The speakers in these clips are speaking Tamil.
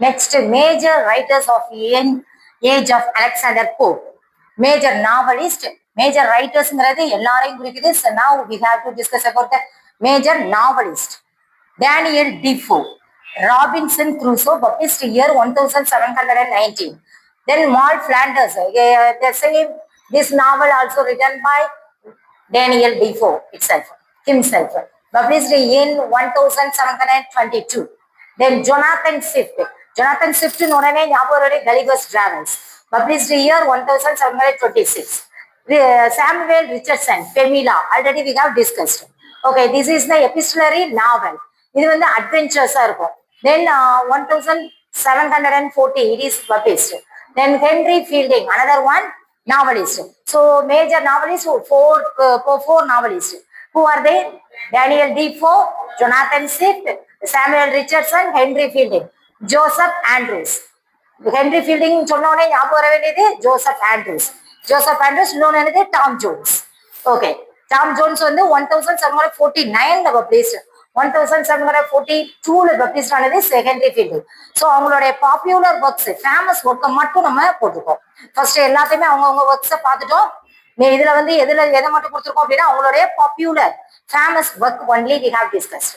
Next, major writers of age of Alexander Pope. Major novelist, major writers எல்லாரையும் குறிக்குது. So now we have to discuss about the major novelist. Daniel Defoe, Robinson Crusoe, published year 1719. Then Maud Flanders, the same, this novel also written by Daniel Defoe himself, published in 1722. Then Jonathan Swift உடனே ஞாபகம் Gulliver's Travels, published year 1726. Samuel Richardson, Pamela, already we have discussed. Okay, this is the epistolary novel. இது வந்து அட்வென்ச்சர்ஸா இருக்கும். Then 1740 it is published. Then Henry Fielding, another one novelist. So major novelists, four novelists. Who are they? Daniel Defoe, Jonathan Swift, Samuel Richardson, Henry Fielding, Joseph Andrews. Henry Fielding சொன்ன உடனே ஞாபகம் வர வேண்டியது ஜோசப் ஆண்ட்ரூஸ். இன்னொன்னு என்னது Tom Jones. Okay, Tom Jones வந்து 1749 பப்ளிஷ்ட், 1742 பப்ளிஷ்ட் ஆனது ஹென்ரி ஃபீல்டிங். ஸோ அவங்களுடைய பாப்புலர் ஒர்க்ஸ், ஃபேமஸ் ஒர்க்கை மட்டும் நம்ம போட்டுருக்கோம். ஃபர்ஸ்ட் எல்லாத்தையுமே அவங்கவுங்க ஒர்க்ஸை பார்த்துட்டோம். இதுல வந்து எதை மட்டும் கொடுத்துருக்கோம் அப்படின்னா அவங்களுடைய popular famous work only we have discussed.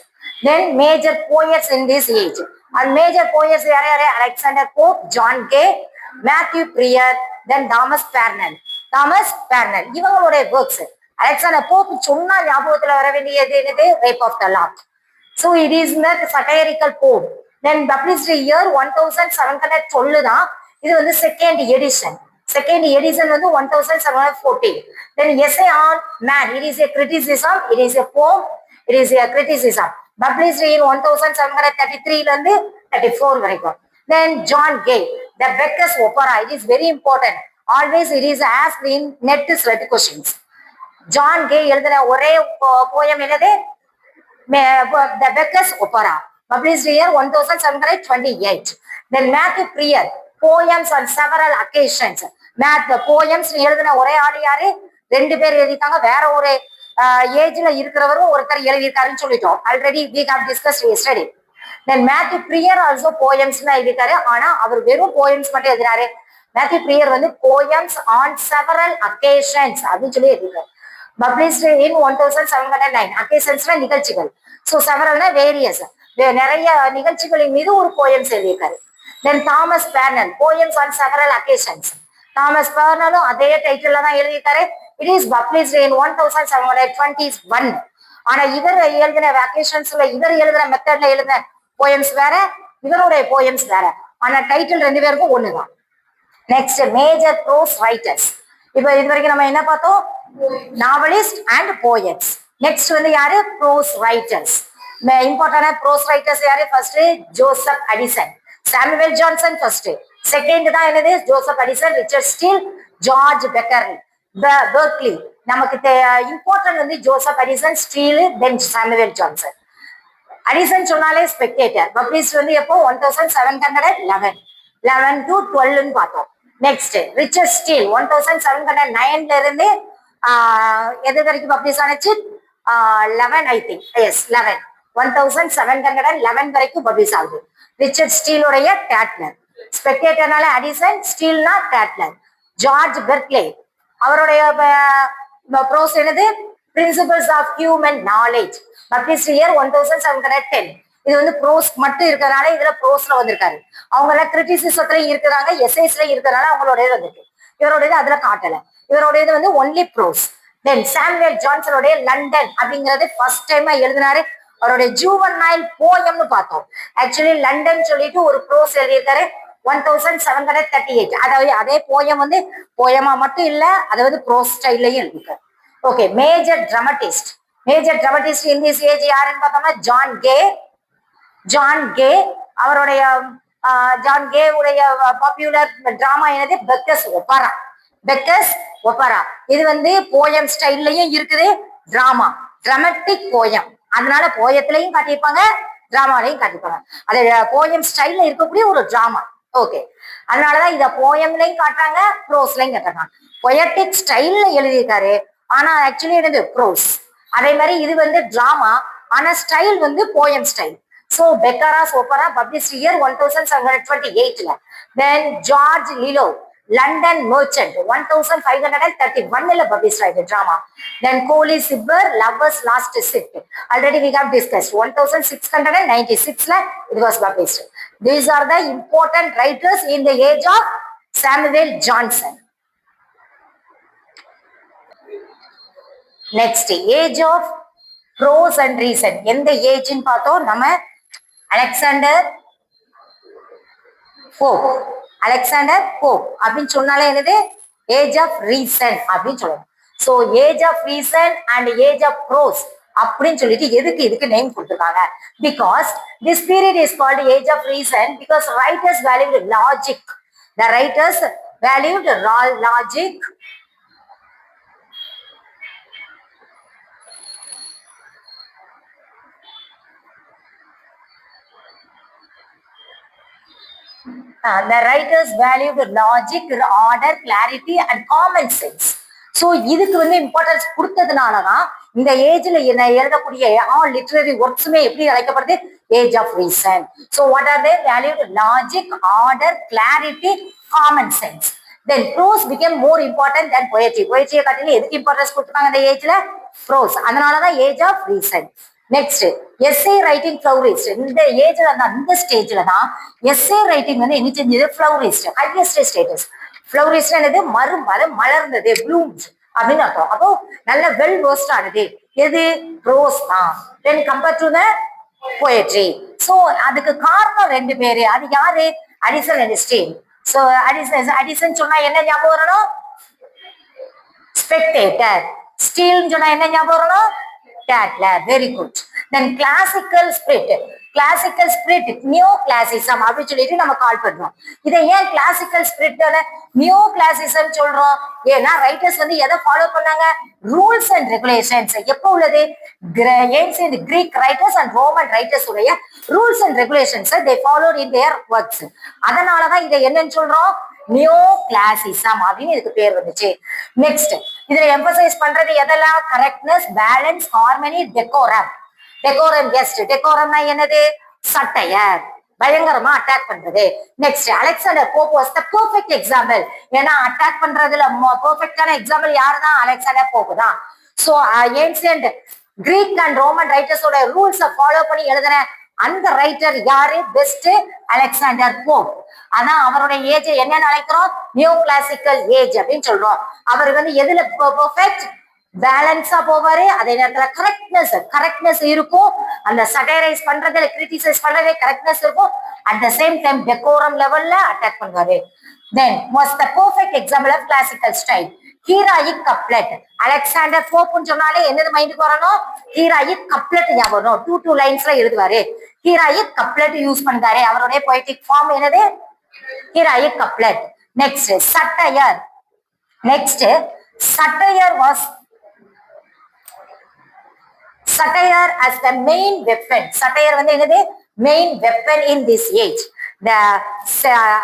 Then major poets in this age. And major poets யார்? Alexander Pope, John Gay, Matthew Prior, then Thomas Parnell. இவங்களுடைய works. அலெக்சாண்டர் போப் சொன்னா ஞாபகத்துல வர வேண்டியது என்னது? Rape of the Lock. So it is the satirical poem. Then published year 1712 தான். இது வந்து செகண்ட் எடிஷன் வந்து 1740. Then essay on man, it is a criticism, it is a poem, it is a criticism. Published in 1733 இருந்து 34 வரைக்கும். Then John Gay, the Becker's Opera, it is very important. Always it is asked in net sled questions. John Gay எழுதின ஒரே போயம் என்னது? The Becker's Opera, published year 1728. Then Matthew Prior, poems on several occasions. poems எழுதின ஒரே ஆள் யாரு? 2 பேர் எழுதிட்டாங்க. வேற ஒரு ஏஜ்ல இருக்கிறவரும் ஒருத்தர் எழுதியிருக்காருன்னு சொல்லிட்டோம். Already we have discussed yesterday. Then Matthew Prior also poems எழுதிட்டாரு. ஆனா அவர் வெறும் poems மட்டும் எழுதினாரு. Matthew Prior வந்து poems on several occasions அப்படின்னு சொல்லி எழுதிட்டாரு. Published in 1709. occasions நிகழ்ச்சிகள். So several various, நிறைய நிகழ்ச்சிகளின் மீது ஒரு poems எழுதியிருக்காரு. Then Thomas Parnell, poems on several occasions. Thomas பர்னலும் அதே டைட்டில் தான் எழுதியிருக்காரு. It is published in 1721. ஆனா இவர் எழுதின வேகேஷன்ஸ்ல இவர் எழுதுற மெத்தட்ல எழுதின போயம்ஸ் வேற, இவருடைய போயம்ஸ் வேற. ஆனா டைட்டில் 2 பேருக்கும் ஒண்ணுதான். Next major prose writers. இப்ப இது வரைக்கும் நம்ம என்ன பார்த்தோம்? Novelist and poets. நெக்ஸ்ட் வந்து யாரு? Prose writers. இம்பார்ட்டன்டான ப்ரோஸ் ரைட்டர்ஸ் யாரு? First Joseph Addison, Samuel Johnson first. Second தான் என்னது? Joseph Addison, Richard Steele, George Berkeley, Berkeley. நமக்கு இம்பார்ட்டன்ட் வந்து Joseph Addison, Steele, then Samuel Johnson. Addison சொன்னாலே ஸ்பெக்டேட்டர் பப்ளிஷ்ட் வந்து எப்போ? 1711 to 12 பார்த்தோம். நெக்ஸ்ட் ரிச்சர்ட் ஸ்டீல் 1709 இருந்து எது வரைக்கும் பப்ளிஷ் ஆனிச்சு? 11 ஐ திங்க். எஸ் 11. 1711 வரைக்கும் பப்ளிஷ் ஆகுது. ரிச்சர்ட் ஸ்டீலுடைய டேட்லர். ஸ்பெக்டேட்டர்னால அடிசன், ஸ்டீல்னா டேட்லர். ஜார்ஜ் பெர்க்லே, அவருடைய ப்ரோஸ் என்னது? Principles of human knowledge, published year 1710. இது வந்து ப்ரோஸ் மட்டும் இருக்கிறனால இதுல ப்ரோஸ்ல வந்திருக்காரு. அவங்க எல்லாம் கிரிட்டிசிசத்துலயும் இருக்கிறாங்க, எஸ்ஐஸ்ல இருக்கிறனால அவங்களோட வந்திருக்கு. இவருடையது அதுல காட்டல. இவருடையது வந்து ஒன்லி ப்ரோஸ். தென் சாமுவேல் ஜான்சனுடைய லண்டன் அப்படிங்கிறது ஃபர்ஸ்ட் டைமா எழுதினாரு. அவருடைய ஜூவனைல் போயம்னு பார்த்தோம். ஆக்சுவலி லண்டன் சொல்லிட்டு ஒரு ப்ரோஸ் எழுதியிருக்காரு 1738. அதாவது அதே போயம் வந்து போயமா மட்டும் இல்ல, அது வந்து ப்ரோஸ் ஸ்டைல்லையும் எழுதிருக்காரு. Okay, major dramatist in this age யாருன்னு பார்த்தோம்னா ஜான் கே. அவருடைய ஜான் கே உடைய பாப்புலர் டிராமா என்னது? Beggar's Opera. இது வந்து போயம் ஸ்டைல்லையும் இருக்குது, டிராமட்டிக் போயம். அதனால போயத்திலையும் காட்டியிருப்பாங்க, டிராமாலையும் காட்டியிருப்பாங்க. அது போயம் ஸ்டைல்ல இருக்கக்கூடிய ஒரு டிராமா. ஓகே, அதனாலதான் இத போயம்லையும் காட்டுறாங்க, ப்ரோஸ்லையும் காட்டுறாங்க. பொயட்டிக் ஸ்டைல்ல எழுதியிருக்காரு, ஆனா ஆக்சுவலி என்னது? ப்ரோஸ். அதே மாதிரி இது வந்து டிராமா, ஆனா ஸ்டைல் வந்து poem style. So Beccara's opera published year 1728. Then George Lilo, London Merchant, 1531 published drama. Then Coley Sibber, Lover's Last Shift. Already we have discussed. 1696 it was published. These are the important writers in the age of Samuel Johnson. Next, age of prose and reason. எந்த ஏஜ்னு பார்த்தோம் நம்ம அலெக்சாண்டர் போப். அலெக்சாண்டர் போப் அப்படின்னு சொன்னாலே என்னது ஏஜ் ஆஃப் ரீசன் அப்படின்னு சொல்லணும். So age of reason and age of prose அப்படின்னு சொல்லிட்டு இதுக்கு நேம் கொடுத்துருக்காங்க. Because this period is called age of reason because writers valued logic. The writers valued logic. The writers valued logic, order, clarity and common sense. So இதுக்கு இம்பார்ட்டன்ஸ் கொடுத்ததுனாலதான் இந்த ஏஜ்ல எழுதக்கூடிய ஆல் லிட்டரரி ஒர்க்ஸுமே எப்படி அழைக்கப்படுது age of reason. So what are they valued logic, order, clarity, common sense. Then prose become more important than poetry. பொயட்ரியை காட்டிலும் எதுக்கு இம்பார்ட்டன்ஸ் கொடுத்துருக்காங்க இந்த ஏஜ்ல ப்ரோஸ். அதனாலதான் age of reason. Next essay writing flourished. இந்த ஏஜ்ல தான் இந்த ஸ்டேஜ்ல தான் எஸ்ஏ ரைட்டிங் என்ன செஞ்சது ஃப்ளோரிஸ்ட் ஹையஸ்ட் ஸ்டேட்டஸ். ஃப்ளோரிஸ்ட் என்னது மலர்ந்தது ப்ளூம்ஸ் அப்படின்னு அர்த்தம். அப்போ நல்ல வெல் வேர்ஸ்ட் ஆனது எது ப்ரோஸ் தான். Then compare to the poetry. So அதுக்கு காரணம் ரெண்டு பேரு. அது யாரு Addison and Steele. So Addison சொன்னா என்ன ஞாபகம் வரணும் ஸ்பெக்டேட்டர். ஸ்டீல் சொன்னா என்ன ஞாபகம் வரணும் Tatler. Very good. Then classical spirit. Classical spirit, neoclassicism அப்படின்னு சொல்லிட்டு நம்ம கால் பண்றோம். இதை ஏன் கிளாசிக்கல் ஸ்பிரிட் நியோ கிளாசிசம் சொல்றோம்? ஏன்னா ரைட்டர்ஸ் எதை ஃபாலோ பண்ணாங்க ரூல்ஸ் அண்ட் ரெகுலேஷன்ஸ். எப்போ உள்ளது ancient Greek writers and Roman writers உடைய rules and regulations they followed in their works. அதனாலதான் இதை என்னன்னு சொல்றோம் நியோ கிளாசிசம் அப்படின்னு இதுக்கு பேர் வந்துச்சு. நெக்ஸ்ட் இதுல எம்பசைஸ் பண்றது எதெல்லாம் correctness, balance, harmony, decorum. Decorum கெஸ்ட். டெக்கோரம்னா என்னது சட்டையர் பயங்கரமா அட்டாக் பண்றது. Next Alexander Pope was the perfect example. ஏன்னா அட்டாக் பண்றதுல பெர்ஃபெக்டான எக்ஸாம்பிள் யாருதான் அலெக்சாண்டர் போப் தான். So ancient Greek and Roman ரைட்டர்ஸோட ரூல்ஸை ஃபாலோ பண்ணி எழுதுன அந்த ரைட்டர் யாரு பெஸ்ட் அலெக்சாண்டர் போப். ஆனா அவருடைய ஏஜ் என்னன்னு அழைக்கிறோம் நியூ கிளாசிக்கல் ஏஜ் அப்படின்னு சொல்றோம். அவர் எதுல பெர்ஃபெக்ட் பேலன்ஸா போவாரு. அதே நேரத்துல கரெக்ட்னஸ் இருக்கும். அந்த சட்டைரைஸ் பண்றதுல கிரிட்டிசைஸ் பண்றதே கரெக்ட்னஸ் இருக்கும். At the same time decorum லெவல்ல அட்டாக் பண்ணுவாரு. Then was the perfect example of classical style. Heroic couplet. Alexander போப்னு சொன்னாலே என்னது மைண்டுக்கு வரணும் ஹீராயிக் கப்லெட் ஞாபகம். டூ லைன்ஸ்ல எழுதுவாரு. ஹீராயிக் கப்லெட் யூஸ் பண்றாரு. அவருடைய பொய்டிக் ஃபார்ம் என்னது heroic couplet. Next satire. Next satire was satire as the main weapon. Satire என்னது main weapon in this age. The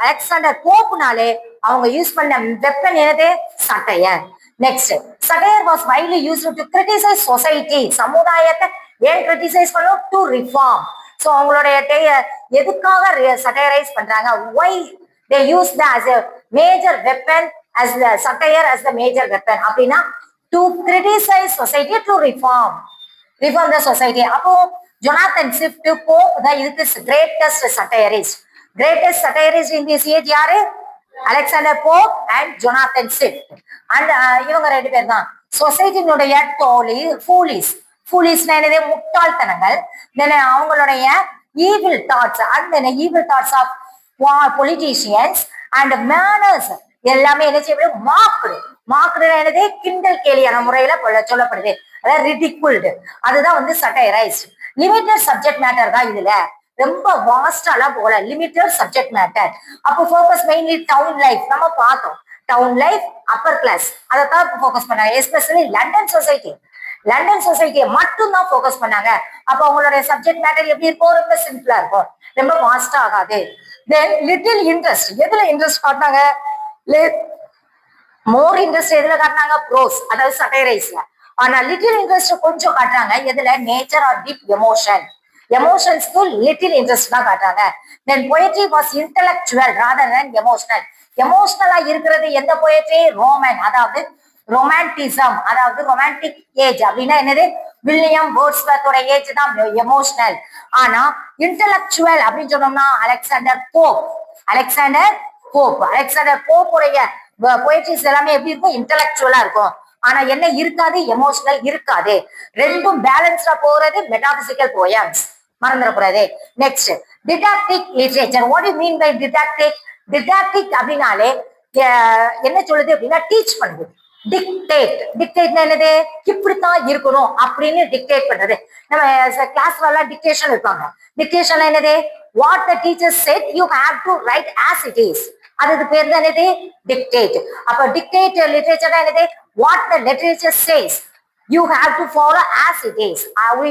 Alexander Pope நாலே அவங்க யூஸ் பண்ண வெப்பன் என்னது satire. Next satire was widely used to criticize society. சமுதாயத்தை ஏன் criticize பண்ணோம் to reform. So அவங்களுடைய எதுக்காக satirize பண்றாங்க why they use that as a major weapon as the satire as the major weapon அப்படின்னா to criticize society to reform the society. அப்போ ஜொனாதன் ஸ்விஃப்ட் போப் தான் இதுக்கு கிரேட்டஸ்ட் சட்டையரிஸ்ட் இன் திஸ் ஏஜ் யாரு Alexander Pope and Jonathan Swift. And இவங்க ரெண்டு பேர் தான் சொசைட்டினுடைய ஃபூலிஸ்னா என்னது முட்டாள்தனங்கள். தென் அவங்களுடைய evil thoughts and evil thoughts of politicians and manners எல்லாமே என்ன செய்யப்படுது மார்க்டு என்னது கிண்டல் கேலியான முறையில சொல்லப்படுது. அதாவது ரிடிகுல்டு. அதுதான் சட்டைரைஸ்ட். லிமிட்டட் சப்ஜெக்ட் மேட்டர் தான் இதுல ரொம்ப வாஸ்டாலாம் போல லிமிட்டட் சப்ஜெக்ட் மேட்டர். அப்போ ஃபோக்கஸ் மெயின்லி டவுன் லைஃப் நம்ம பார்த்தோம். டவுன் லைஃப் அப்பர் கிளாஸ் அதைத்தான் ஃபோக்கஸ் பண்ணாங்க. எஸ்பெஷலி லண்டன் சொசைட்டியை மட்டும் தான் ஃபோக்கஸ் பண்ணாங்க. அப்போ அவங்களுடைய சப்ஜெக்ட் மேட்டர் எப்படி இருக்கும் ரொம்ப சிம்பிளா இருக்கும் ரொம்ப வாஸ்டா ஆகாது. தென் லிட்டில் இன்ட்ரெஸ்ட். எதுல இன்ட்ரெஸ்ட் காட்டினாங்க மோர் இன்ட்ரெஸ்ட் எதுல காட்டினாங்க ப்ரோஸ் அதாவது சட்டைரைஸ்ல. ஆனா லிட்டில் இன்ட்ரெஸ்ட் கொஞ்சம் காட்டுறாங்க எதுல நேச்சர் ஆர் டீப் எமோஷன். எமோஷன்ஸ்க்கு லிட்டில் இன்ட்ரெஸ்ட் தான் காட்டுறாங்க. தென் poetry was intellectual rather than emotional. எமோஷனலா இருக்கிறது எந்த poetry? ரோமன், அதாவது ரொமான்டிசம், அதாவது ரொமான்டிக் ஏஜ் அப்படின்னா என்னது? வில்லியம் வேர்ட்ஸ்வர்த்தோட ஏஜ் தான் எமோஷனல். ஆனா இன்டலெக்சுவல் அப்படின்னு சொன்னோம்னா அலெக்சாண்டர் போப். அலெக்சாண்டர் போப்புடைய போயட்ரிஸ் எல்லாமே எப்படி இருக்கும்? இன்டலெக்சுவலா இருக்கும். ஆனா என்ன இருக்காது? எமோஷனல் இருக்காது. ரெண்டும் பேலன்ஸ்டா போறது மெட்டாபிசிக்கல் போயம்ஸ், மறந்துடக்கூடாது. Next didactic literature. What you mean by didactic? Didactic அப்படின்னாலே என்ன சொல்லுது அப்படின்னா டீச் பண்ணுது. டிக்டேட்னா என்னது? இப்படித்தான் இருக்கணும் அப்படின்னு டிக்டேட் பண்றது. நம்ம கிளாஸ்ல எல்லாம் டிக்டேஷன் இருப்பாங்க. டிக்டேஷன் என்னது? What the teacher said you have to write as it is. அதுக்கு பேர் தான் என்னது? டிக்டேட். அப்ப டிக்டேட் லிட்ரேச்சர் என்னது? What the literature says you have to follow as it is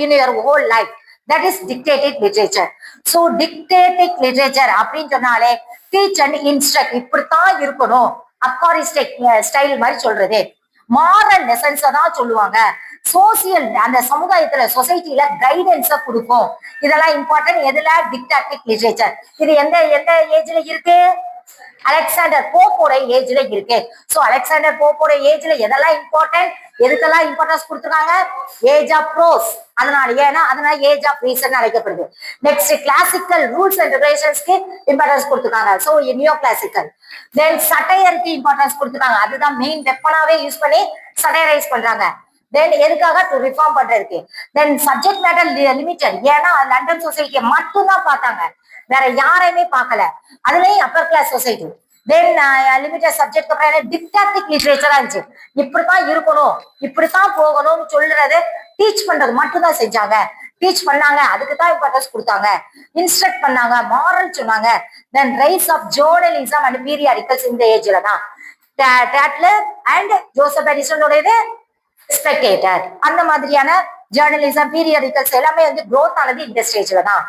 in your whole life. That is didactic literature. So didactic literature அப்படின்னு சொன்னாலே டீச் அண்ட் இன்ஸ்ட்ரக்ட், இப்படித்தான் இருக்கணும், அக்காரிஸ்டிக் ஸ்டைல் மாதிரி சொல்றது. மாரல் லெசன்ஸ் தான் சொல்லுவாங்க. சோசியல், அந்த சமுதாயத்துல சொசைட்டில கைடன்ஸ கொடுக்கும். இதெல்லாம் இம்பார்ட்டன்ட். எதுல? டிக்டாக்டிக் லிட்ரேச்சர். இது எந்த ஏஜ்ல இருக்கு? அலெக்சாண்டர் போப்போட ஏஜ்ல இருக்கு. சோ அலெக்சாண்டர் போப்போட ஏஜ்ல எதெல்லாம் இம்பார்ட்டன்ட், எதுக்கெல்லாம் இம்பார்ட்டன்ஸ் கொடுத்துருக்காங்க? Age of prose. அதனால ஏஜ் ஆஃப் ரீசன் அழைக்கப்படுது. நெக்ஸ்ட் கிளாசிக்கல் ரூல்ஸ் அண்ட் ரெகுலேஷன்ஸ்க்கு இம்பார்ட்டன்ஸ் கொடுத்துருக்காங்க. So neo classical. தென் சட்டையருக்கு இம்பார்ட்டன்ஸ் கொடுத்துருக்காங்க. அதுதான் மெயின் வெப்பனாவே யூஸ் பண்ணி சட்டையரைஸ் பண்றாங்க. தென் எதுக்காக? டு ரிஃபார்ம் பண்றதுக்கு. தென் சப்ஜெக்ட் மேட்டர் லிமிட்டட். ஏன்னா லண்டன் சொசைட்டியை மட்டும் தான் பார்த்தாங்க, வேற யாரையுமே பார்க்கல. அதுலயும் அப்பர் கிளாஸ் சொசைட்டி. தென் லிமிட்டட் சப்ஜெக்ட். அப்புறம் டிக்டாக்டிக் லிட்ரேச்சரா இருந்துச்சு. இப்படித்தான் இருக்கணும், இப்படித்தான் போகணும்னு சொல்றது, டீச் பண்றது மட்டும் தான் செஞ்சாங்க. டீச் பண்ணாங்க, அதுக்கு தான் இம்பார்ட்டன்ஸ் கொடுத்தாங்க. இன்ஸ்ட்ரக்ட் பண்ணாங்க, மாரல் சொன்னாங்க. Then rise of journalism and periodicals இந்த ஏஜ்ல தான். டேட்லர் அண்ட் ஜோசப் அடிசனோட ஸ்பெக்டேட்டர், அந்த மாதிரியான ஜேர்னலிசம் பீரியாடிக்கல்ஸ் எல்லாமே வந்து growth ஆனது இந்த ஸ்டேஜ்ல தான்.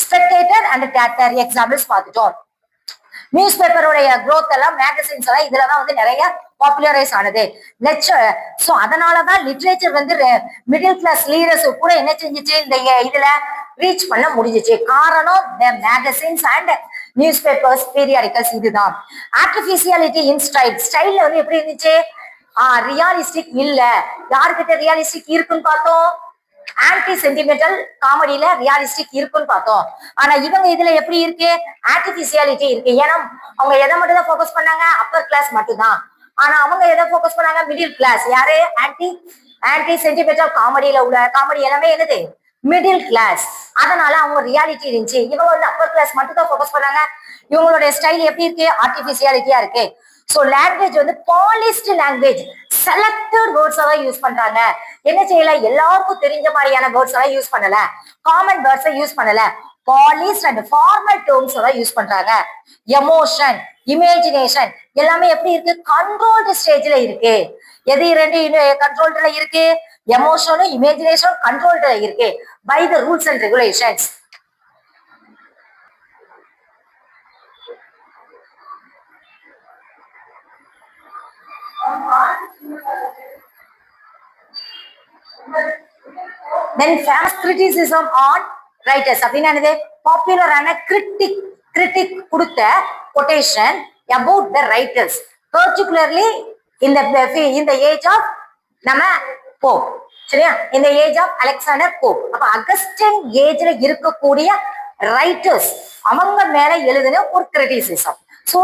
ஸ்பெக்டேட்டர் அண்ட் டேட்டர் எக்ஸாம்பிள்ஸ் பார்த்துட்டோம். நியூஸ் பேப்பருடைய growth எல்லாம், மேகசின்ஸ் எல்லாம் இதுலதான் வந்து நிறைய பாப்புலரைஸ் ஆனது. சோ அதனாலதான் லிட்ரேச்சர் வந்து மிடில் கிளாஸ் லீடர்ஸ் கூட என்ன செஞ்சிச்சு, இந்த இதுல ரீச் பண்ண முடிஞ்சிச்சு. காரணம் magazines and news papers, periodicals. இதுதான் ஆர்டிபிஷியாலிட்டி இன் ஸ்டைல்ல வந்து எப்படி இருந்துச்சு? ரியாலிஸ்டிக் இல்ல. யாருக்கிட்ட ரியாலிஸ்டிக் இருக்குன்னு பார்த்தோம்? ஆன்டி சென்டிமெண்டல் காமெடியில ரியாலிஸ்டிக் இருக்குன்னு பார்த்தோம். ஆனா இவங்க இதுல எப்படி இருக்கு? ஆர்டிபிஷியாலிட்டி இருக்கு. ஏன்னா அவங்க எதை மட்டும் தான் போக்கஸ் பண்ணாங்க? அப்பர் கிளாஸ் மட்டும் தான். ஆனா அவங்க எதை போக்கஸ் பண்ணாங்க? Middle class. யாரு? ஆன்டி சென்டிமெண்டல் காமெடியில உள்ள காமெடி எல்லாமே என்னது? Middle class. அதனால அவங்க ரியாலிட்டி இருந்துச்சு. இவங்க வந்து அப்பர் கிளாஸ் மட்டும் தான் போக்கஸ் பண்ணாங்க. இவங்களுடைய ஸ்டைல் எப்படி இருக்கு? ஆர்டிபிஷியாலிட்டியா இருக்கு. சோ லாங்குவேஜ் வந்து பாலிஸ்ட் லாங்குவேஜ், செலக்டட் வேர்ட்ஸ் தான் யூஸ் பண்றாங்க. என்ன செய்யல? எல்லாருக்கும் தெரிஞ்ச மாதிரியான வேர்ட்ஸ் எல்லாம் யூஸ் பண்ணல, காமன் வேர்ட்ஸ் யூஸ் பண்ணல, பாலிஸ்ட் அண்ட் ஃபார்மல் டேர்ம்ஸ் தான் யூஸ் பண்றாங்க. எமோஷன், இமேஜினேஷன் எல்லாமே எப்படி இருக்கு? கண்ட்ரோல்டு ஸ்டேஜ்ல இருக்கு. எது ரெண்டு கண்ட்ரோல்டுல இருக்கு? எமோஷனும் இமேஜினேஷனும் கண்ட்ரோல்டுல இருக்கு by the rules and regulations. Then famous criticism on writers. அப்படின்னா என்னது? பாப்புலரான கிரிட்டிக் கொடுத்த quotation about the writers, particularly in the age of நம்ம போப். சரியா? இந்த ஏஜ் ஆஃப் அலெக்சாண்டர் போப். அப்ப அகஸ்டின் ஏஜ்ல இருக்கக்கூடிய ரைட்டர்ஸ் அவங்க மேல எழுதின ஒரு criticism. So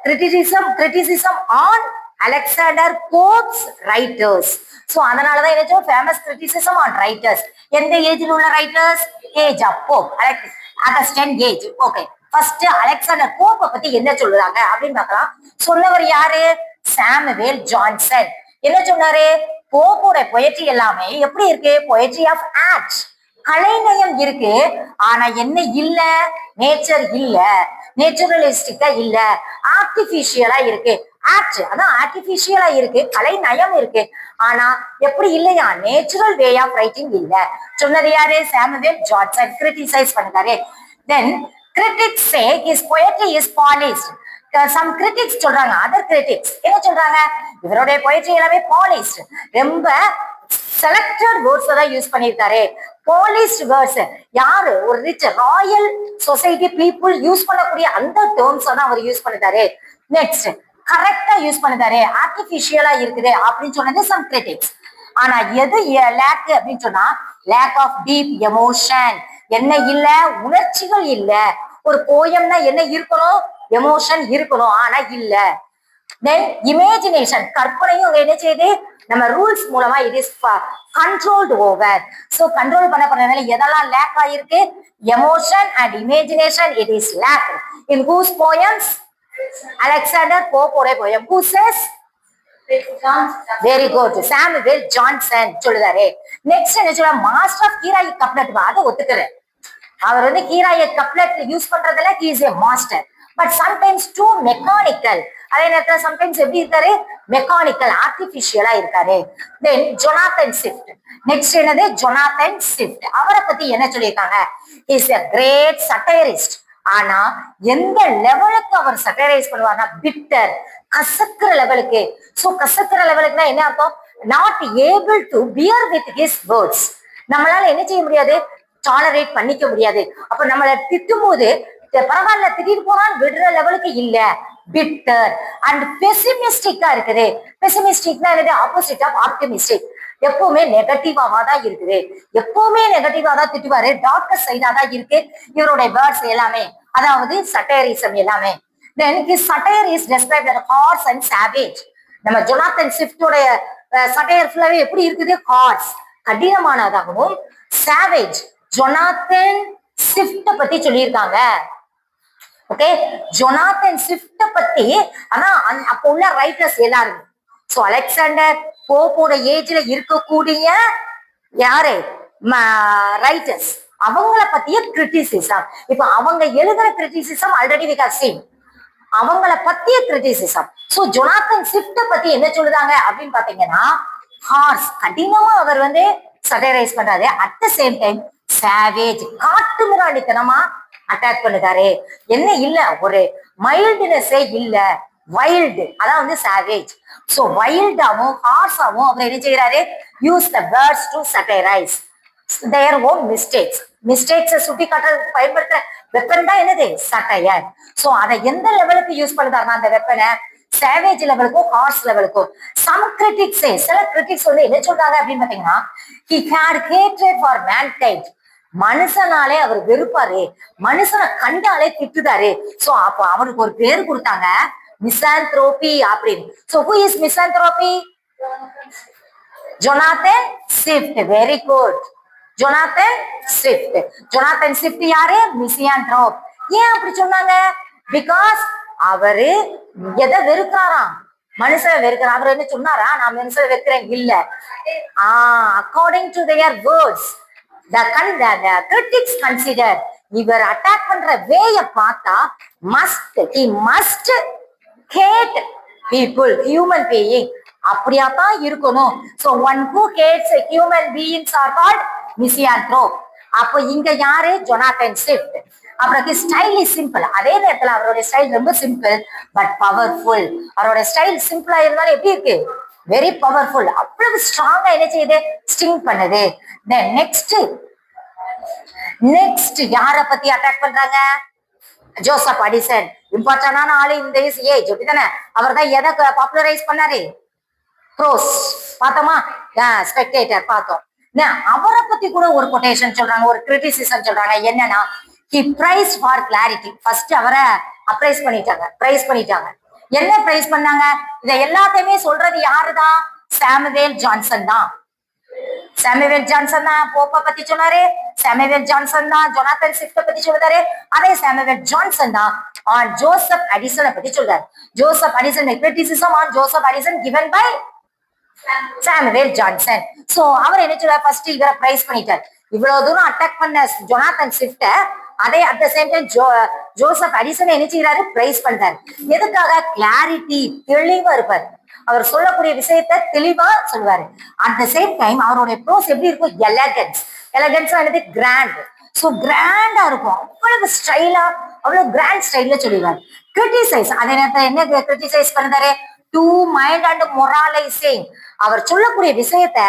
criticism on Alexander Pope's writers. So அதனாலதான் என்ன ஃபேமஸ் கிரிட்டிசிசம் ஆன் ரைட்டர்ஸ். எந்த ஏஜ்ல உள்ள writers? Age of Pope, Augustan age. Okay, first Alexander போப்பை பத்தி என்ன சொல்லுறாங்க அப்படின்னு பார்க்கலாம். சொன்னவர் யாரு? Samuel Johnson. என்ன சொன்னாரு? போப்போட பொயட்ரி எல்லாமே எப்படி இருக்கு? பொயட்ரி ஆஃப் ஆர்ட், கலைநயம் இருக்கு. ஆனா என்ன இல்ல? நேச்சர் இல்ல, நேச்சுரலிஸ்டிக்கா இல்ல, ஆர்டிபிஷியலா இருக்கு. ஆர்ட் அதான் ஆர்டிபிஷியலா இருக்கு, கலை நயம் இருக்கு. ஆனா எப்படி இல்லையா? நேச்சுரல் வே ஆஃப் ரைட்டிங் இல்ல. சொன்னது யாரு? சாமுவேல் ஜான்சன் கிரிட்டிசைஸ் பண்ணுறாரு. Then critics say his poetry is polished. Some critics சொல்றாங்க, அதர் கிரிட்டிக்ஸ் என்ன சொல்றாங்க? இவருடைய poetry எல்லாமே பாலிஷ்ட், ரொம்ப செலக்டட் வேர்ட்ஸ் தான் யூஸ் பண்ணியிருக்காரு. பாலிஷ்ட் வேர்ட்ஸ் யாரு ஒரு rich royal society people use பண்ணக்கூடிய அந்த டேர்ம்ஸ் தான் அவர் யூஸ் பண்ணிட்டாரு. நெக்ஸ்ட் கரெக்டா யூஸ் பண்ணிட்டாரு. ஆர்டிபிஷியலா இருக்குது அப்படின்னு சொன்னது சம் கிரிட்டிக்ஸ். ஆனா எது லேக் அப்படின்னு சொன்னா லேக் ஆஃப் டீப் எமோஷன். என்ன இல்ல, உணர்ச்சிகள் இல்ல. ஒரு போயம்னா என்ன இருக்கணும், எமோஷன் இருக்கணும், ஆனா இல்ல. தென் இமேஜினேஷன், கற்பனையும் என்ன செய்யுது, நம்ம ரூல்ஸ் மூலமா it is controlled over. So control பண்ணப்படுறதுனால எதெல்லாம் லேக் ஆயிருக்கு, emotion and imagination it is lack. In whose poems, Alexander போப்போட poem. Who says, very good, Samuel Johnson சொல்லுதாரு. நெக்ஸ்ட் என்ன சொல்ல, மாஸ்டர் ஆஃப் கீராயி கப்லெட், அதை ஒத்துக்கிறேன். அவர் வந்து கீராய கப்லெட் யூஸ் பண்றதுல he is a master, but sometimes too mechanical. அதே நேரத்துல சம்டைம்ஸ் எப்படி இருக்காரு, மெக்கானிக்கல் ஆர்டிபிஷியலா இருக்காரு. தென் ஜொனாதன் ஸ்விஃப்ட். நெக்ஸ்ட் என்னது, ஜொனாதன் ஸ்விஃப்ட். அவரை பத்தி என்ன சொல்லியிருக்காங்க, இஸ் a great satirist. ஆனா எந்த லெவலுக்கு அவர் சட்டைரைஸ் பண்ணுவார்னா பிட்டர், கசக்குற லெவலுக்கு. சோ கசக்குற லெவலுக்குன்னா என்ன அர்த்தம், not able to bear with his words. நம்மளால என்ன செய்ய முடியாது, டாலரேட் பண்ணிக்க முடியாது. அப்ப நம்மளை திட்டும் போது பரவாயில்ல திட்டிட்டு போனான்னு விடுற லெவலுக்கு இல்ல, பிட்டர் அண்ட் பெசிமிஸ்டிக்கா இருக்குது. பெசிமிஸ்டிக்னா என்னது, ஆப்போசிட் ஆஃப் ஆப்டிமிஸ்டிக். எப்பவுமே நெகட்டிவாவா தான் இருக்குது, எப்பவுமே நெகட்டிவா தான் திட்டுவாரு, டார்க்கர் சைடா தான் இருக்கு இவருடைய வேர்ட்ஸ் எல்லாமே, அதாவது சட்டையரிசம் எல்லாமே. Then his satire is described as harsh and savage. நம்ம ஜொனாதன் ஸ்விஃப்டோட சட்டையர் ஃபுல்லாவே எப்படி இருக்குது, ஹார்ஸ் கடினமானதாகவும், சாவேஜ் ஜொனாதன் ஸ்விஃப்ட பத்தி சொல்லியிருக்காங்க. ஓகே, ஜொனாதன் ஸ்விஃப்ட பத்தி. ஆனா அப்ப உள்ள ரைட்டர்ஸ் எல்லாரும், சோ அலெக்சாண்டர் போப்போட ஏஜ்ல இருக்கக்கூடிய யாரு ரைட்டர்ஸ், அவங்கள பத்திய கிரிட்டிசிசம். இப்ப அவங்க எழுதுற criticism already we have seen, அவங்கள பத்திய கிரிட்டிசிசம். சோ ஜொனாதன் ஸ்விஃப்ட பத்தி என்ன சொல்லுதாங்க அப்படின்னு பாத்தீங்கன்னா, ஹார்ஸ் கடினமா அவர் வந்து சட்டைரைஸ் பண்றாரு. At the same time savage, காட்டு மிராண்டித்தனமா அட்டாக் பண்ணுறாரு. என்ன இல்ல, ஒரு மைல்டுனஸே இல்ல, வைல்டு, அதான் வந்து சாவேஜ். சோ வைல்டாவும் ஹார்ஸாவும் அவர் என்ன செய்யறாரு, use the words to satirize their own mistakes. மிஸ்டேக்ஸை சுட்டி காட்டுறதுக்கு பயன்படுத்துற வெப்பன் தான் என்னது, சட்டையர். சோ அதை எந்த லெவலுக்கு யூஸ் பண்ணுறாருன்னா அந்த வெப்பனை சேவேஜ் லெவலுக்கும் ஹார்ஸ் லெவலுக்கும். சம் கிரிட்டிக்ஸ், சில கிரிட்டிக்ஸ் வந்து என்ன சொல்றாங்க அப்படின்னு பாத்தீங்கன்னா, he had hatred for mankind. மனுஷனாலே அவர் வெறுப்பாரு, மனுஷனை கண்டாலே திட்டுதாரு. சோ அப்ப அவருக்கு ஒரு பேர் கொடுத்தாங்க, மிசாந்த்ரோபி அப்படின்னு. So who is misanthropy, Jonathan Swift. Very good, Jonathan Swift. Jonathan Swift யாரு, மிசாந்த்ரோப். ஏன் அப்படி சொன்னாங்க, பிகாஸ் அவரு எதை வெறுக்கிறாராம், மனுஷனை வெறுக்கிறார். அவர் என்ன சொன்னாரா, நான் மனுஷனை வெறுக்கிறேன் இல்ல. According to their words the critics consider, இவர் அட்டாக் பண்ற வேய பார்த்தா he must hate people, human being. அப்படியாதான் இருக்கணும். so one who hates human beings are called misanthrope. அப்போ இங்க யாரு, ஜொனாதன் ஸ்விஃப்ட். அப்புறம் ஸ்டைல் இஸ் சிம்பிள். அதே நேரத்துல அவருடைய ஸ்டைல் ரொம்ப சிம்பிள் பட் பவர்ஃபுல். அவரோட ஸ்டைல் சிம்பிளா இருந்தாலும் எப்படி இருக்கு, வெரி பவர்ஃபுல். அவ்வளவு ஸ்ட்ராங்கா என்ன செய்யுது, ஸ்டிங் பண்ணுது. நெக்ஸ்ட் யார பத்தி அட்டாக் பண்றாங்க, ஜோசப் அடிசன். இம்பார்ட்டன்டான ஆளு இந்த ஏஜ், அப்படித்தானே. அவர் தான் எதை பாப்புலரைஸ் பண்ணாரு, ப்ரோஸ் பார்த்தோமா, ஸ்பெக்டேட்டர் பார்த்தோம். அவரை பத்தி கூட ஒரு கொட்டேஷன் சொல்றாங்க, ஒரு கிரிட்டிசிசம் சொல்றாங்க. என்னன்னா, he praised for clarity. First அவரை அப்ரைஸ் பண்ணிட்டாங்க, பிரைஸ் பண்ணிட்டாங்க. என்ன பிரைஸ் பண்ணாங்க, இதை எல்லாத்தையுமே சொல்றது யாருதான், சாமுவேல் ஜான்சன் தான். சாமுவேல் ஜான்சன் தான் போப்ப பத்தி சொன்னாரு, சாமுவேல் ஜான்சன் தான் ஜொனாதன் ஸ்விஃப்ட பத்தி சொல்றாரு. அதே சாமுவேல் ஜான்சன் தான் ஜோசப் அடிசனை பத்தி சொல்றாரு. Joseph Addison, criticism on Joseph Addison given by Samuel Johnson. So அவர் என்ன சொல்றாரு, ஃபர்ஸ்ட் இவரை பிரைஸ் பண்ணிட்டார். இவ்வளவு தூரம் அட்டாக் பண்ண ஜொனாதன் ஸ்விஃப்ட, அதே at the same time Joseph Addison என்ன செய்யறாரு, பிரைஸ் பண்றாரு. எதுக்காக, கிளாரிட்டி, தெளிவா இருப்பார். அவர் சொல்லக்கூடிய விஷயத்த தெளிவா சொல்லுவாரு. அட் த சேம் டைம் அவருடைய ப்ரோஸ் எப்படி இருக்கும், எலகன்ஸ். எலகன்ஸ் என்னது, கிராண்ட். சோ கிராண்டா இருக்கும், அவ்வளவு ஸ்டைலா, அவ்வளவு கிராண்ட் ஸ்டைல்ல சொல்லிடுவாரு. கிரிட்டிசைஸ், அதே நேரத்தில் என்ன கிரிட்டிசைஸ் பண்றாரு, டூ மைண்ட் அண்ட் மொராலைசிங். அவர் சொல்லக்கூடிய விஷயத்த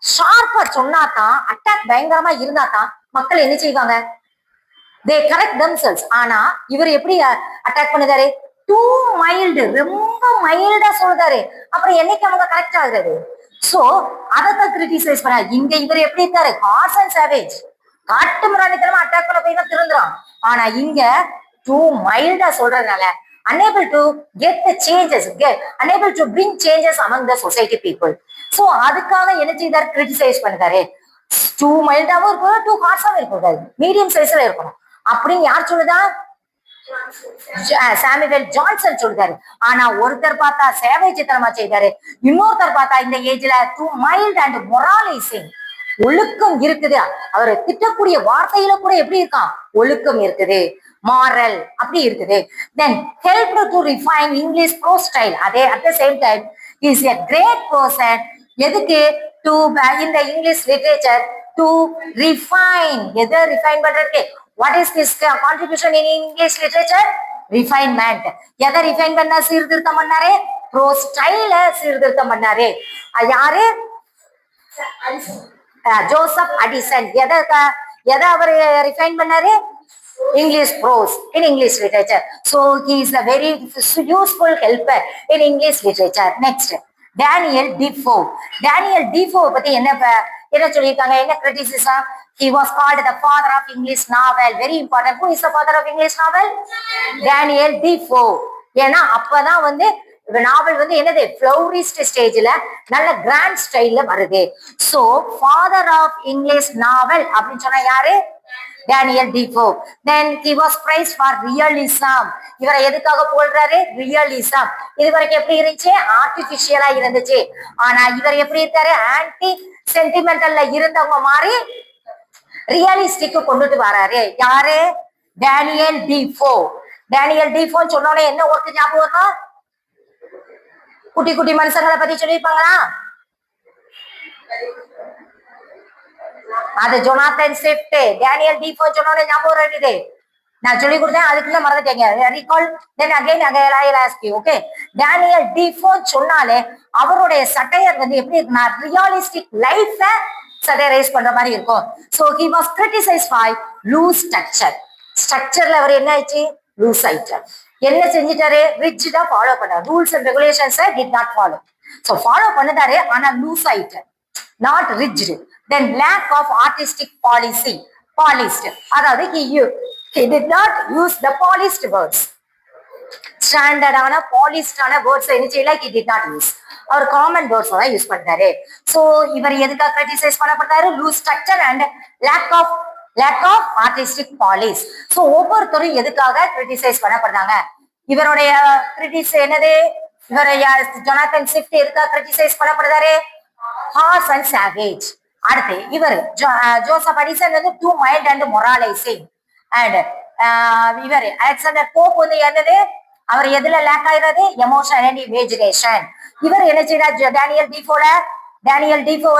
ஷார்ப்பா சொன்னாதான், அட்டாக் பயங்கரமா இருந்தாதான் மக்கள் என்ன செய்வாங்க, தே கரெக்ட் themselves. ஆனா இவர் எப்படி அட்டாக் பண்ணுதாரு, டூ மைல்டு, ரொம்ப மைல்டா சொல்றாரு. அப்புறம் என்னைக்கு அவங்க கரெக்ட் ஆகுறது? சோ அதைத்தான் கிரிட்டிசைஸ் பண்ண. இங்க இவர் எப்படி இருக்காரு, ஹார்ஸ் அண்ட் சேவேஜ், காட்டு மிராண்டித்தனமா அட்டாக் பண்ண போய் தான் திருந்துறான். ஆனா இங்க டூ மைல்டா சொல்றதுனால unable to get the changes, unable to bring changes among the society people. So அதுக்காக என்ன செய்தார், கிரிட்டிசைஸ் பண்ணுறாரு. டூ மைல்டாவும் இருக்கணும், டூ ஹார்ஸாவும் இருக்கக்கூடாது, மீடியம் சைஸ்ல இருக்கணும் அப்படின்னு யார் சொல்லுதா, சாமுவேல் ஜான்சன் சொல்றாரு. ஆனா ஒருத்தர் பார்த்தா சேவைச்சித்தனமா செய்தாரு, இன்னொருத்தர் பார்த்தா இந்த ஏஜ்ல டூ மைல்ட் அண்ட் மொராலைசிங், ஒழுக்கம் இருக்குது. அவரை திட்டக்கூடிய வார்த்தையில கூட எப்படி இருக்கான், ஒழுக்கம் இருக்குது, மாரல் அப்படி இருக்குது. Then help to refine English prose style. அதே at the same time is a great person. எதுக்கு, டு இந்த இங்கிலீஷ் லிட்ரேச்சர் டு ரிஃபைன். எதை ரிஃபைன் பண்றதுக்கு, what is this contribution in English literature? Refinement. எதை ரிஃபைன் பண்ண, சீர்திருத்தம் பண்ணாரு, ப்ரோ ஸ்டைல சீர்திருத்தம் பண்ணாரு. யாரு, ஜோசப் அடிசன். எதை அவர் ரிஃபைன் பண்ணாரு, English prose in English literature. So he is a very useful helper in English literature. Next, Daniel Defoe. Daniel Defoe பத்தி என்ன சொல்லியிருக்காங்க, என்ன criticism? He was called the father of English novel. Very important. Who is the father of English novel? Daniel Defoe. ஏன்னா அப்பதான் நாவல் என்னது, ஃப்ளோரிஸ்ட் ஸ்டேஜ்ல நல்ல கிராண்ட் ஸ்டைல்ல வருது. சோ ஃபாதர் ஆஃப் இங்கிலீஷ் நாவல் அப்படின்னு சொன்னா யாரு, Daniel tifo. Then he was praised for realism. இவரை எதுக்காக போடுறாரு, ரியலிசம். இது வரைக்கும் எப்படி இருந்துச்சு, ஆர்டிபிஷியலா இருந்துச்சு. ஆனா இவர் எப்படி இருக்காரு, ஆன்டி சென்டிமெண்டல்ல இருந்தவங்க மாதிரி ரியலிஸ்டிக் கொண்டுட்டு வராரு. யாரு, டேனியல் டிஃபோ. டேனியல் டிஃபோன்னு சொன்னோட என்ன ஒர்க்கு ஞாபகம் வரணும், குட்டி குட்டி மனுஷங்களை பத்தி சொல்லியிருப்பாங்களா, அது ஜொனாத்தன் ஸ்விஃப்ட். டேனியல் டிஃபோ சொன்னோட ஞாபகம் வருது, நான் சொல்லி கொடுத்தேன், அதுக்குள்ள மறந்துட்டேங்க. recall then again I'll ask you. Okay, Daniel tifo சொன்னாலே அவருடைய சட்டையர் எப்படி இருக்குன்னா, ரியலிஸ்டிக் லைஃப சட்டையரைஸ் பண்ற மாதிரி இருக்கும். So he was criticized for loose structure. ஸ்ட்ரக்சர்ல அவர் என்ன ஆயிடுச்சு, லூஸ் ஆயிட்டார். என்ன செஞ்சிட்டாரு, ரிஜிடா ஃபாலோ பண்ணாரு, ரூல்ஸ் அண்ட் ரெகுலேஷன்ஸை did not follow. So follow பண்ணிட்டாரு, ஆனா லூஸ் ஆயிட்டார், not rigid. Then lack of artistic policy, polished, அதாவது he did not use the polished words. ஸ்டாண்டர்டான பாலிஸ்டான வேர்ட்ஸ் என்ன செய்யல, he did not use. அவர் காமன் வேர்ட்ஸ் தான் யூஸ் பண்றாரு. சோ இவர் எதுக்காக கிரிட்டிசைஸ் பண்ணப்பட்டாரு, loose structure and lack of artistic polish. So ஒவ்வொருத்தரும் எதுக்காக கிரிட்டிசைஸ் பண்ணப்படுறாங்க, இவருடைய கிரிட்டிஸ் என்னது, இவருடைய ஜொனாத்தன் ஸ்விஃப்ட் எதுக்காக கிரிட்டிசைஸ் பண்ணப்படுறாரு, ஹார்ஸ் அண்ட் சாவேஜ். அடுத்து இவர் Joseph Addison too mild and moralizing. And இவர் அலெக்சாண்டர் போப் என்னது, அவர் எதுல லேக் ஆயிடுறது, எமோஷன் அண்ட் இமேஜினேஷன். இவர் என்ன செய்யறாரு, Daniel Defoe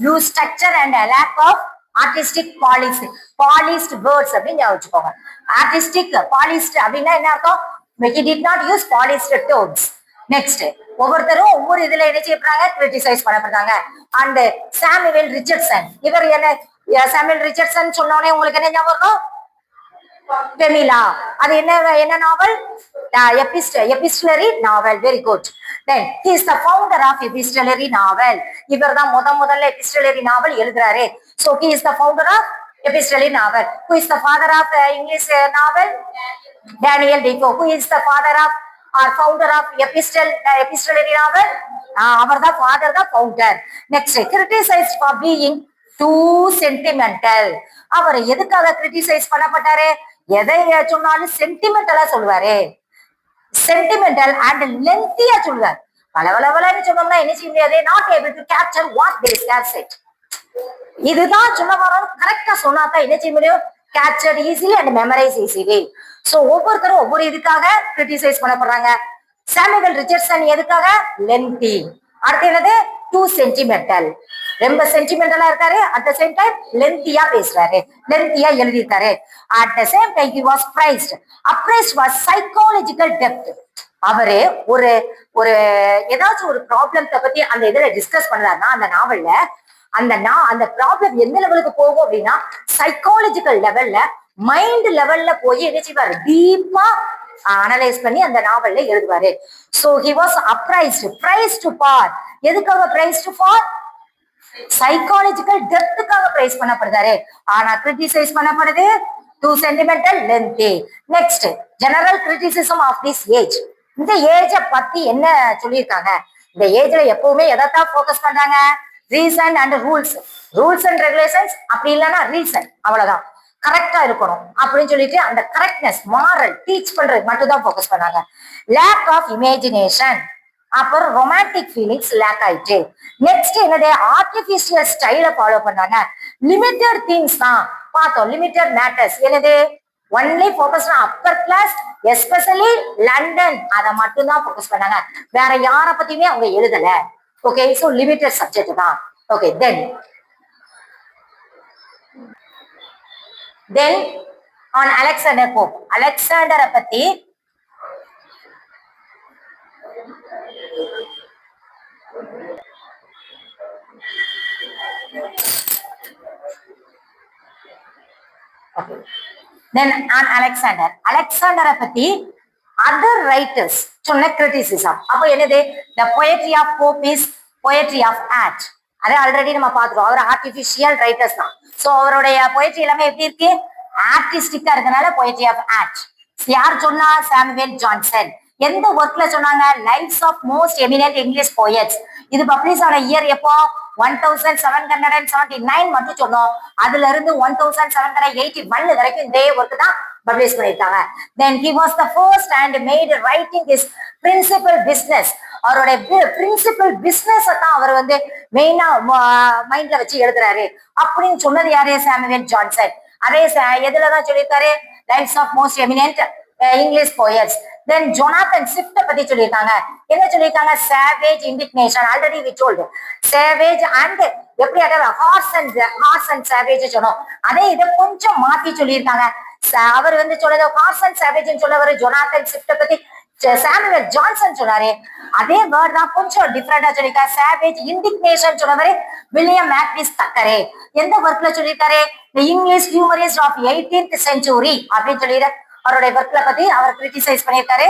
loose structure and lack of artistic polish, polished words அப்படின்னு வச்சுக்கோங்க. ஆர்டிஸ்டிக் பாலிஷ்ட் அப்படின்னா என்ன அர்த்தம், he did not use polished tones. Next, ஒவ்வொருத்தரும் ஒவ்வொரு இதுல என்ன செய்யப்படுறாங்க, கிரிட்டிசைஸ் பண்ணப்படுறாங்க. அண்ட் சாமுவேல் ரிச்சர்ட்சன், இவர் என்ன, சாமுவேல் ரிச்சர்ட்சன் சொன்னோடனே உங்களுக்கு என்ன ஞாபகம், பெமிலா. அது என்ன novel, epistolary novel. Very good. Then he is the founder of epistolary novel. இவர் தான் முதல்ல எபிஸ்டலரி நாவல் எழுதுறாரு. So he is the founder of epistolary novel. Who is the father of English novel? Daniel Defoe. Who is the father of or founder of epistolary novel? அவர் தான் ஃபாதர், தான் founder. Next, criticized for being too sentimental. அவர் எதுக்காக கிரிட்டிசைஸ் பண்ணப்பட்டாரு, எதை சொன்னாலும் சென்டிமெண்டலா சொல்லுவாரு, சென்டிமெண்டல் அண்ட் லென்த்தியா சொல்லுவார். பலவளவலன்னு சொன்னோம்னா என்ன செய்ய முடியாது, not able to capture what they have set. இதுதான் சொல்ல வரோம், கரெக்டா சொன்னாதான் என்ன செய்ய முடியும், capture easily and memorise easily. So ஒவ்வொருத்தரும் ஒவ்வொரு இதுக்காக கிரிட்டிசைஸ் பண்ணப்படுறாங்க. சாமுவேல் ரிச்சர்ட்சன் எதுக்காக, லென்த்தி. அடுத்து என்னது, டூ சென்டிமெண்டல், ரொம்ப சென்டிமெண்டலா இருக்காரு, அட் த சேம் டைம் லென்த்தியா பேசுறாரு, லென்த்தியா எழுதியிருக்காரு. At the same time he was praised. Appraised was psychological depth. அவரு ஒரு ஏதாச்சும் ஒரு ப்ராப்ளத்தை பத்தி அந்த இதுல டிஸ்கஸ் பண்ணாருன்னா அந்த நாவல்ல அந்த ப்ராப்ளம் எந்த லெவலுக்கு போகும் அப்படின்னா சைக்காலஜிக்கல் லெவல்ல மைண்ட் லெவல்ல போய் என்ன செய்வாரு, டீப்பா அனலைஸ் பண்ணி அந்த நாவல்ல எழுதுவாரு. So he was praised for, எதுக்காக பிரைஸ்டு ஃபார் சைக்காலஜிக்கல் டெப்த்துக்காக பிரைஸ் பண்ணப்படுறாரு. ஆனா கிரிட்டிசைஸ் பண்ணப்படுது too sentimental lengthy. Next general criticism of this age. இந்த ஏஜ பத்தி என்ன சொல்லியிருக்காங்க, இந்த ஏஜ்ல எப்பவுமே எதைத்தான் போக்கஸ் பண்றாங்க, reason and rules, rules and regulations, அப்படி இல்லைன்னா ரீசன், அவ்வளவுதான் கரெக்டா இருக்கணும் அப்படின்னு சொல்லிட்டு அந்த கரெக்ட்னஸ் மாரல் டீச் பண்றது மட்டும் தான் போக்கஸ் பண்ணாங்க. லேக் ஆஃப் இமேஜினேஷன், அப்புறம் ரொமான்டிக் ஃபீலிங்ஸ் லேக் ஆயிட்டு. நெக்ஸ்ட் என்னது, ஆர்டிபிஷியல் ஸ்டைல ஃபாலோ பண்ணாங்க. லிமிட்டட் திங்ஸ் தான் பார்த்தோம், லிமிட்டட் மேட்டர்ஸ். என்னது, only focus upper class, especially London, அதை மட்டும் தான் ஃபோக்கஸ் பண்ணாங்க. வேற யார பத்தியுமே அவங்க எழுதல. ஓகே, சோ லிமிட்டட் சப்ஜெக்ட் தான். Okay, then on Alexander Pope. அலெக்சாண்டரை பத்தி தென் ஆன் அலெக்சாண்டரை பத்தி அதர் ரைட்டர்ஸ் சொன்ன கிரிட்டிசிசம். அப்போ என்னது, the poetry of Pope is poetry of art. அதை ஆல்ரெடி நம்ம பார்த்துருவோம். அவர் ஆர்டிபிஷியல் ரைட்டர்ஸ் தான். சோ அவருடைய பொயட்ரி எல்லாமே எப்படி இருக்கு, ஆர்டிஸ்டிக்கா இருக்கனால பொயட்ரி ஆஃப் ஆர்ட். யார் சொன்னா, சாமுவேல் ஜான்சன். எந்த ஒர்க்ல சொன்னாங்க, lives of most eminent English poets. இது பப்ளிஷ் ஆன இயர் எப்போ, 1779 மட்டும் சொன்னோம். அதுல இருந்து 1781 வரைக்கும் இதே ஒர்க் தான் பப்ளிஷ் பண்ணிருக்காங்க. Then he was the first and made writing his principal business. அவருடைய பிரின்சிபல் பிசினஸ் தான் அவர் வந்து மெயினா மைண்ட்ல வச்சு எழுதுறாரு அப்படின்னு சொன்னது யாரு, சாமுவேல் ஜான்சன். அதே எதுலதான் சொல்லியிருக்காரு, lives of most eminent English poets. Then Jonathan Swift பத்தி சொல்லியிருக்காங்க. என்ன சொல்லியிருக்காங்க, savage indignation, already we told. Savage and எப்படி ஹார்ஸ் அண்ட் சேவேஜ் சொன்னோம். அதே இதை கொஞ்சம் மாத்தி சொல்லியிருக்காங்க. அவர் வந்து சொன்னது ஹார்ஸ் அண்ட் சேவேஜ் சொன்னவர் ஜொனாதன் ஸ்விஃப்ட் பத்தி சாமுவேல் ஜான்சன் சொன்னாரு. அதே வேர்ட் தான் கொஞ்சம் டிஃபரெண்டா சொல்லியிருக்காரு. சேவேஜ் இண்டிக்னேஷன் சொன்னவரு வில்லியம் மேக்னிஸ் தக்கரே. எந்த ஒர்க்ல சொல்லியிருக்காரு, English humorist of 18th century அப்படின்னு சொல்லிட்டு அவருடைய ஒர்க்ல பத்தி அவர் கிரிட்டிசைஸ் பண்ணியிருக்காரு.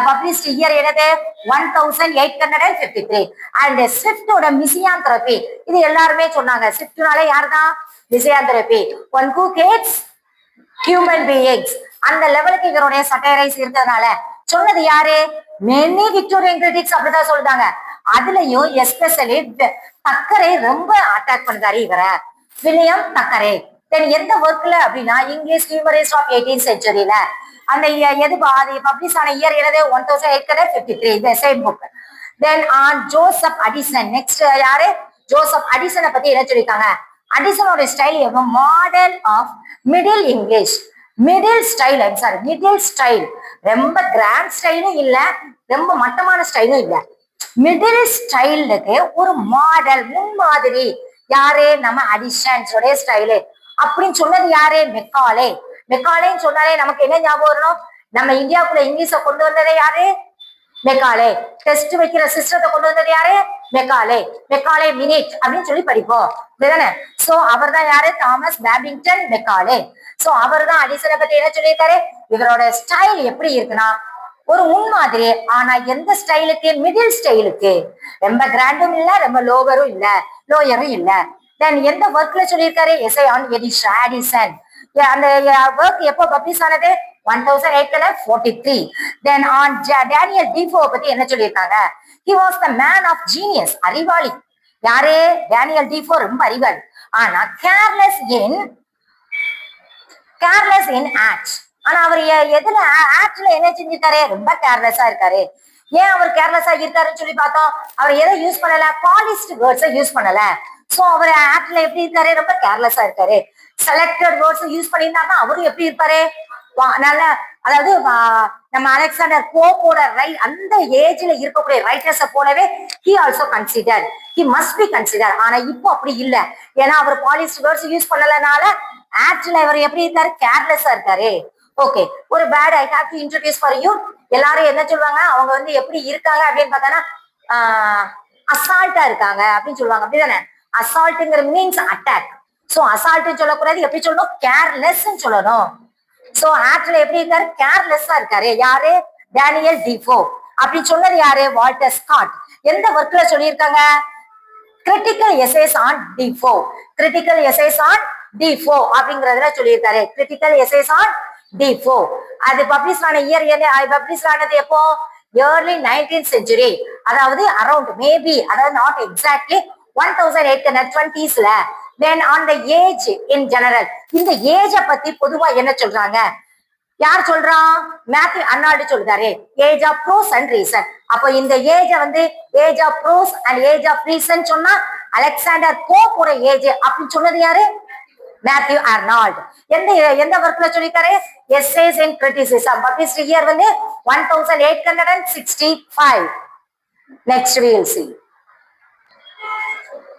பப்ளிஷ்ட் இயர் என்னது, 1853. அண்ட் ஸ்விஃப்டோட மிசியாந்திரபி, இது எல்லாருமே சொன்னாங்க. ஸ்விஃப்ட்னால யாருதான், misanthropy, one who hates human beings. அந்த லெவலுக்கு இவருடைய சட்டைரைஸ் இருக்கிறதுனால சொன்னது யாரு, மெனி விக்டோரியன் கிரிட்டிக்ஸ் அப்படிதான் சொல்றாங்க. அதுலயும் எஸ்பெஷலி தக்கரை ரொம்ப அட்டாக் பண்றாரு இவரை, வில்லியம் தக்கரே. தென் எந்த ஒர்க்ல அப்படின்னா, English humorist of 18th century. அந்த எது பப்ளிஷ் ஆன இயர் என்னது, 1853, இந்த same book. Then on Joseph Addison. Next யாரு, ஜோசப் அடிசனை பத்தி என்ன சொல்லியிருக்காங்க, அடிசனோட style model of middle English, middle style, middle style. ரொம்ப கிராண்ட் ஸ்டைலும் இல்ல, ரொம்ப மட்டமான ஸ்டைலும் இல்ல, மிடில் ஸ்டைலுக்கு ஒரு மாடல், முன்மாதிரி. யாரு, நம்ம அடிஷன்ஸோட ஸ்டைலு அப்படின்னு சொன்னது யாரு, மெக்காலே. மெக்காலேன்னு சொன்னாலே நமக்கு என்ன ஞாபகம் வரணும், நம்ம இந்தியாவுக்குள்ள இங்கிலீஷை கொண்டு வந்ததே யாரு, மெக்காலே. டெஸ்ட் வைக்கிற சிஸ்டத்தை கொண்டு வந்தது யாரு, மெக்காலே. மெக்காலே மினிட் அப்படின்னு சொல்லி படிப்போம், இதுதானே. சோ அவர் தான் யாரு, தாமஸ் பேபிங்டன் மெக்காலே. சோ அவர் தான் அடிசனை பத்தி என்ன சொல்லியிருக்காரு, இவரோட ஸ்டைல் எப்படி இருக்குன்னா ஒரு முன்மாதிரி. ஆனா எந்த ஸ்டைலுக்கு, மிடில் ஸ்டைலுக்கு. ரொம்ப கிராண்டும் இல்ல, ரொம்ப லோவரும் இல்ல, லோயரும் இல்ல. தென் எந்த ஒர்க்ல சொல்லியிருக்காரு, எஸ்ஐ ஆன் அடிசன். அந்த ஒர்க் எப்போ பப்ளிஷ் ஆனது, 1843. தென் ஆன் டேனியல் டீஃபோ பத்தி என்ன சொல்லியிருக்காங்க, he was the man of genius, அறிவாளி. யாரு, டேனியல் டீஃபோ ரொம்ப அறிவாளி. ஆனா கேர்லெஸ் இன் ஆக்ட். ஆனா அவர் எதுல, ஆக்ட்ல என்ன செஞ்சிருக்காரு, ரொம்ப கேர்லெஸ்ஸா இருக்காரு. ஏன் அவர் கேர்லெஸ்ஸா இருக்காருன்னு சொல்லி பார்த்தோம், அவர் எதை யூஸ் பண்ணல, பாலிஷ்ட் வேர்ட்ஸை யூஸ் பண்ணல. சோ அவர் ஆக்ட்ல எப்படி இருக்காரு, ரொம்ப கேர்லெஸ்ஸா இருக்காரு. செலக்டட் வேர்ட்ஸ் யூஸ் பண்ணியிருந்தாருன்னா அவரும் எப்படி இருப்பாரு, நல்ல, அதாவது நம்ம அலெக்சாண்டர் போப்போட அந்த ஏஜ்ல இருக்கக்கூடிய ரைட்டர்ஸை போலவே he also considered, he must be considered. ஆனா இப்போ அப்படி இல்ல, ஏன்னா அவர் பாலிஷ்ட் வேர்ட்ஸ் யூஸ் பண்ணலனால ஆக்ட்ல இவர் எப்படி இருக்காரு, கேர்லெஸ்ஸா இருக்காரு. ஓகே, ஒரு bad I have to introduce for you. எல்லாரும் என்ன சொல்லுவாங்க, அவங்க வந்து எப்படி இருக்காங்க அப்படின்னு பார்த்தோன்னா அசால்ட்டா இருக்காங்க அப்படின்னு சொல்லுவாங்க, அப்படிதானே. அசால்ட்ங்கிற மீன்ஸ் அட்டாக். சோ அசால்ட் சொல்லக்கூடாது, எப்படி சொல்லணும், கேர்லெஸ் சொல்லணும். சோ ஆக்சுவலா எப்படி இருக்காரு, கேர்லெஸ்ஸா இருக்காரு. யாரு, டேனியல் டிஃபோ. அப்படி சொன்னது யாரு, வால்டர் ஸ்காட். எந்த ஒர்க்ல சொல்லியிருக்காங்க, critical essays on Defoe. Critical essays on Defoe அப்படிங்கறதுல சொல்லியிருக்காரு. Critical essays on Defoe. அது பப்ளிஷ் ஆன இயர் என்ன, பப்ளிஷ் ஆனது எப்போ, ஏர்லி 19th century. அதாவது அரௌண்ட் மேபி, அதாவது not exactly 1820s. Then on the age in general, இந்த ஏஜ பத்தி பொதுவா என்ன சொல்றாங்க, யார் சொல்றான், மேத்யூ அர்னால்டு சொல்றாரு, age of prose and reason. அப்போ இந்த ஏஜ வந்து age of prose and age of reason சொன்னா அலெக்சாண்டர் போப்போட ஏஜ் அப்படின்னு சொன்னது யாரு, மேத்யூ அர்னால்டு. எந்த எந்த ஒர்க்ல சொல்லிருக்காரு, essays in criticism. Published year வந்து 1865. Next we will see.